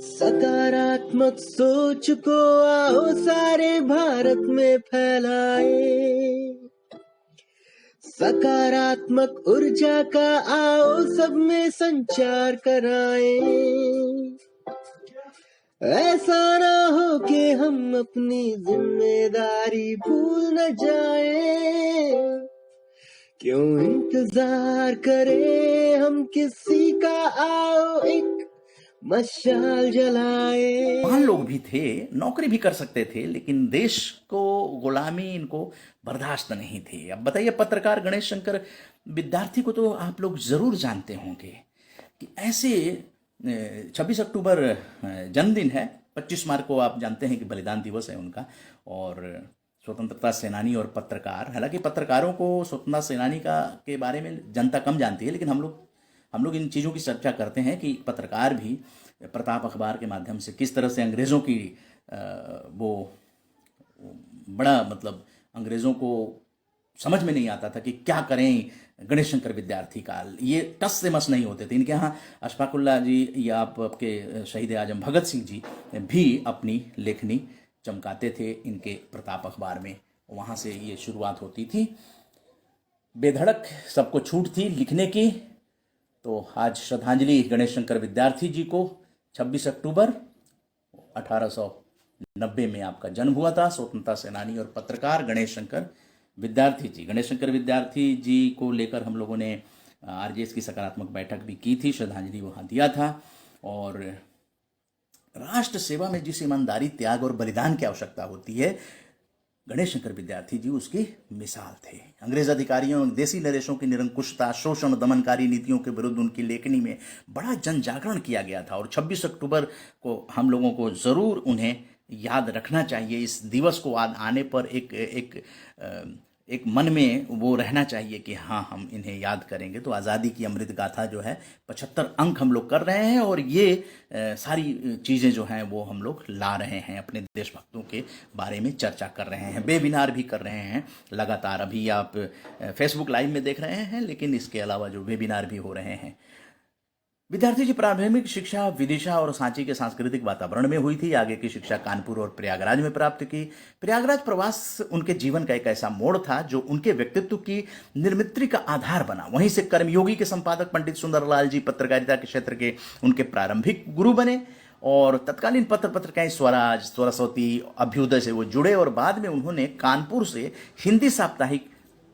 सकारात्मक सोच को आओ सारे भारत में फैलाए, सकारात्मक ऊर्जा का आओ सब में संचार कराए। ऐसा ना हो कि हम अपनी जिम्मेदारी भूल न जाए, क्यों इंतजार करें हम किसी का, आओ एक मशाल जलाए। महान लोग भी थे, नौकरी भी कर सकते थे, लेकिन देश को गुलामी इनको बर्दाश्त नहीं थी। अब बताइए, पत्रकार गणेश शंकर विद्यार्थी को तो आप लोग जरूर जानते होंगे कि ऐसे 26 अक्टूबर जन्मदिन है, 25 मार्च को आप जानते हैं कि बलिदान दिवस है उनका, और स्वतंत्रता सेनानी और पत्रकार। हालांकि पत्रकारों को स्वतंत्रता सेनानी का के बारे में जनता कम जानती है, लेकिन हम लोग इन चीज़ों की चर्चा करते हैं कि पत्रकार भी प्रताप अखबार के माध्यम से किस तरह से अंग्रेज़ों की वो बड़ा मतलब अंग्रेज़ों को समझ में नहीं आता था कि क्या करें। गणेश शंकर विद्यार्थी का ये टस से मस नहीं होते थे। इनके यहाँ अशफाकुल्ला जी या आपके शहीद आजम भगत सिंह जी भी अपनी लेखनी चमकाते थे इनके प्रताप अखबार में। वहाँ से ये शुरुआत होती थी। बेधड़क सबको छूट थी लिखने की। तो आज श्रद्धांजलि गणेश शंकर विद्यार्थी जी को। 26 अक्टूबर 1890 में आपका जन्म हुआ था। स्वतंत्रता सेनानी और पत्रकार गणेश शंकर विद्यार्थी जी। गणेश शंकर विद्यार्थी जी को लेकर हम लोगों ने आरजेएस की सकारात्मक बैठक भी की थी, श्रद्धांजलि वहाँ दिया था। और राष्ट्र सेवा में जिस ईमानदारी, त्याग और बलिदान की आवश्यकता होती है, गणेश शंकर विद्यार्थी जी उसकी मिसाल थे। अंग्रेज अधिकारियों, देसी नरेशों की निरंकुशता, शोषण, दमनकारी नीतियों के विरुद्ध उनकी लेखनी में बड़ा जन जागरण किया गया था। और 26 अक्टूबर को हम लोगों को ज़रूर उन्हें याद रखना चाहिए। इस दिवस को आने पर एक मन में वो रहना चाहिए कि हाँ, हम इन्हें याद करेंगे। तो आज़ादी की अमृत गाथा जो है 75 अंक हम लोग कर रहे हैं, और ये सारी चीज़ें जो हैं वो हम लोग ला रहे हैं, अपने देशभक्तों के बारे में चर्चा कर रहे हैं, वेबिनार भी कर रहे हैं लगातार। अभी आप फेसबुक लाइव में देख रहे हैं, लेकिन इसके अलावा जो वेबिनार भी हो रहे हैं। विद्यार्थी जी प्राथमिक शिक्षा विदिशा और सांची के सांस्कृतिक वातावरण में हुई थी। आगे की शिक्षा कानपुर और प्रयागराज में प्राप्त की। प्रयागराज प्रवास उनके जीवन का एक ऐसा मोड़ था जो उनके व्यक्तित्व की निर्मित्री का आधार बना। वहीं से कर्मयोगी के संपादक पंडित सुंदरलाल जी पत्रकारिता के क्षेत्र के उनके प्रारंभिक गुरु बने, और तत्कालीन पत्रिकाएं स्वराज, स्वरस्वती, अभ्युदय से वो जुड़े। और बाद में उन्होंने कानपुर से हिंदी साप्ताहिक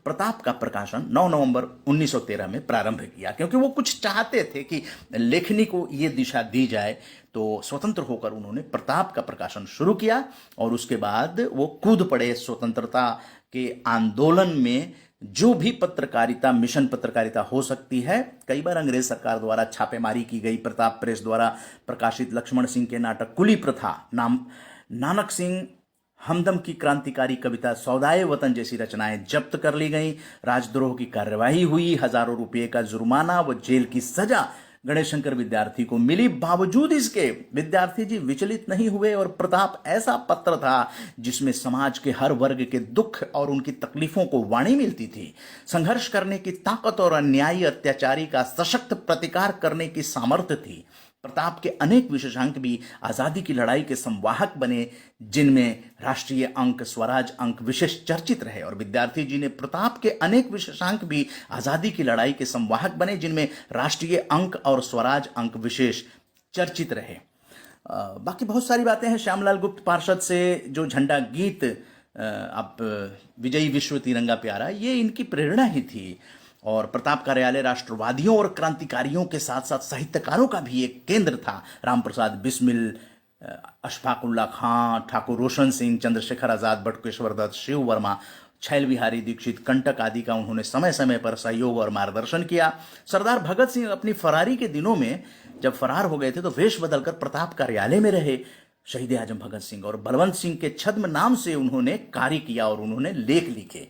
प्रताप का प्रकाशन 9 नवंबर 1913 में प्रारंभ किया, क्योंकि वो कुछ चाहते थे कि लेखनी को ये दिशा दी जाए। तो स्वतंत्र होकर उन्होंने प्रताप का प्रकाशन शुरू किया, और उसके बाद वो कूद पड़े स्वतंत्रता के आंदोलन में। जो भी पत्रकारिता, मिशन पत्रकारिता हो सकती है। कई बार अंग्रेज सरकार द्वारा छापेमारी की गई। प्रताप प्रेस द्वारा प्रकाशित लक्ष्मण सिंह के नाटक कुली प्रथा, नानक सिंह हमदम की क्रांतिकारी कविता सौदाए वतन जैसी रचनाएं जब्त कर ली गई। राजद्रोह की कार्यवाही हुई। हजारों रुपये का जुर्माना व जेल की सजा गणेश शंकर विद्यार्थी को मिली। बावजूद इसके विद्यार्थी जी विचलित नहीं हुए, और प्रताप ऐसा पत्र था जिसमें समाज के हर वर्ग के दुख और उनकी तकलीफों को वाणी मिलती थी। संघर्ष करने की ताकत और अन्यायी अत्याचारी का सशक्त प्रतिकार करने की सामर्थ्य थी। प्रताप के अनेक विशेषांक भी आजादी की लड़ाई के संवाहक बने, जिनमें राष्ट्रीय अंक, स्वराज अंक विशेष चर्चित रहे। और विद्यार्थी जी ने प्रताप के अनेक विशेषांक भी आजादी की लड़ाई के संवाहक बने, जिनमें राष्ट्रीय अंक और स्वराज अंक विशेष चर्चित रहे। बाकी बहुत सारी बातें हैं। श्यामलाल गुप्त पार्षद से जो झंडा गीत आप विजयी विश्व तिरंगा प्यारा, ये इनकी प्रेरणा ही थी। और प्रताप कार्यालय राष्ट्रवादियों और क्रांतिकारियों के साथ साथ साहित्यकारों का भी एक केंद्र था। राम प्रसाद बिस्मिल, अशफाकुल्ला खां, ठाकुर रोशन सिंह, चंद्रशेखर आजाद, बटुकेश्वर दत्त, शिव वर्मा, छैल बिहारी दीक्षित, कंटक आदि का उन्होंने समय समय पर सहयोग और मार्गदर्शन किया। सरदार भगत सिंह अपनी फरारी के दिनों में जब फरार हो गए थे तो वेश बदलकर प्रताप कार्यालय में रहे। शहीद आजम भगत सिंह और बलवंत सिंह के छद्म नाम से उन्होंने कार्य किया और उन्होंने लेख लिखे।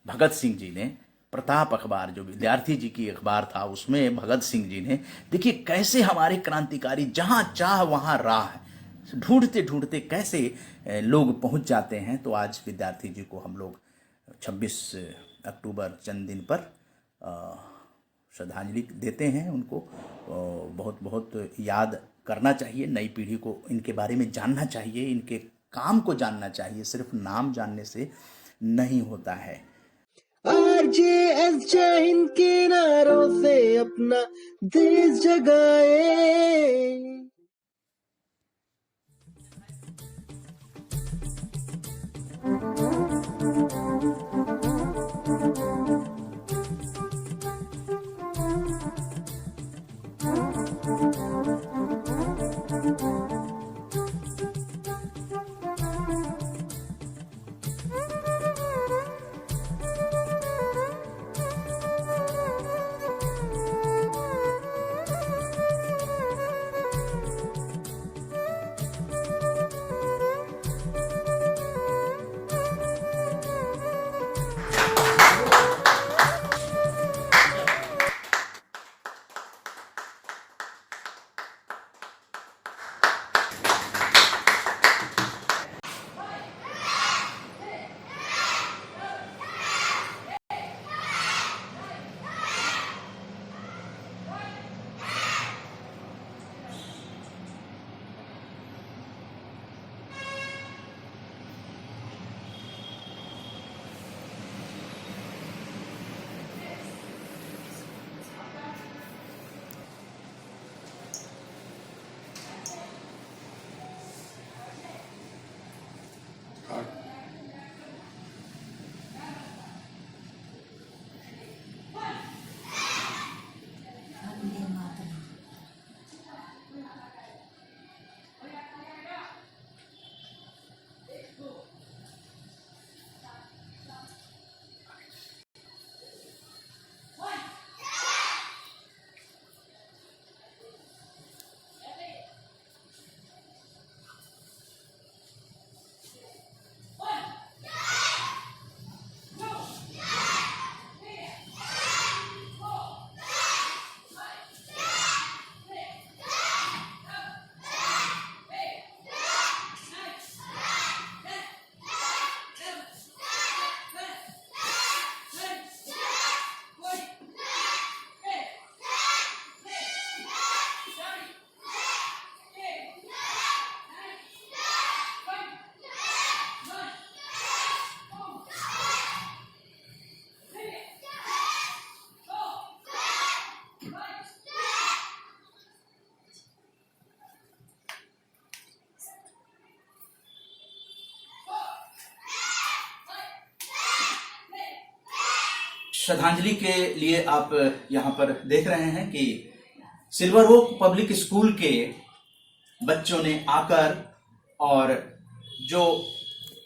भगत सिंह जी ने प्रताप अखबार, जो विद्यार्थी जी की अखबार था, उसमें भगत सिंह जी ने, देखिए कैसे हमारे क्रांतिकारी जहां चाह वहां राह, ढूंढते ढूंढते कैसे लोग पहुंच जाते हैं। तो आज विद्यार्थी जी को हम लोग 26 अक्टूबर जन्मदिन पर श्रद्धांजलि देते हैं उनको बहुत बहुत याद करना चाहिए। नई पीढ़ी को इनके बारे में जानना चाहिए, इनके काम को जानना चाहिए, सिर्फ नाम जानने से नहीं होता है। आरजेएस जय हिंद के नारों से अपना देश जगाए। श्रद्धांजलि के लिए आप यहाँ पर देख रहे हैं कि सिल्वर ओक पब्लिक स्कूल के बच्चों ने आकर और जो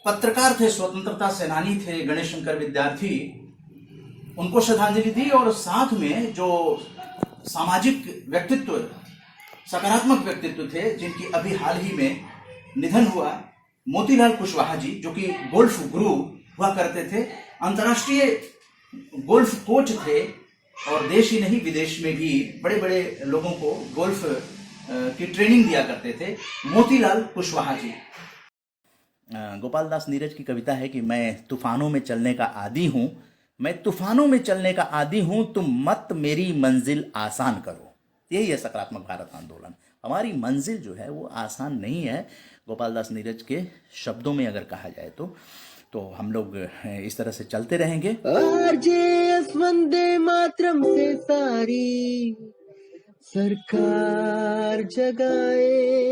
पत्रकार थे, स्वतंत्रता सेनानी थे, गणेश शंकर विद्यार्थी, उनको श्रद्धांजलि दी और साथ में जो सामाजिक व्यक्तित्व, सकारात्मक व्यक्तित्व थे जिनकी अभी हाल ही में निधन हुआ, मोतीलाल कुशवाहा जी जो कि गोल्फ गुरु हुआ करते थे, अंतर्राष्ट्रीय गोल्फ कोच थे और देश ही नहीं विदेश में भी बड़े बड़े लोगों को गोल्फ की ट्रेनिंग दिया करते थे, मोतीलाल कुशवाहा जी। गोपाल दास नीरज की कविता है कि मैं तूफानों में चलने का आदी हूँ, मैं तूफानों में चलने का आदी हूँ, तुम मत मेरी मंजिल आसान करो। यही है सकारात्मक भारत आंदोलन। हमारी मंजिल जो है वो आसान नहीं है, गोपाल दास नीरज के शब्दों में अगर कहा जाए तो हम लोग इस तरह से चलते रहेंगे। आरजेएस वंदे मातरम से सारी सरकार जगाए।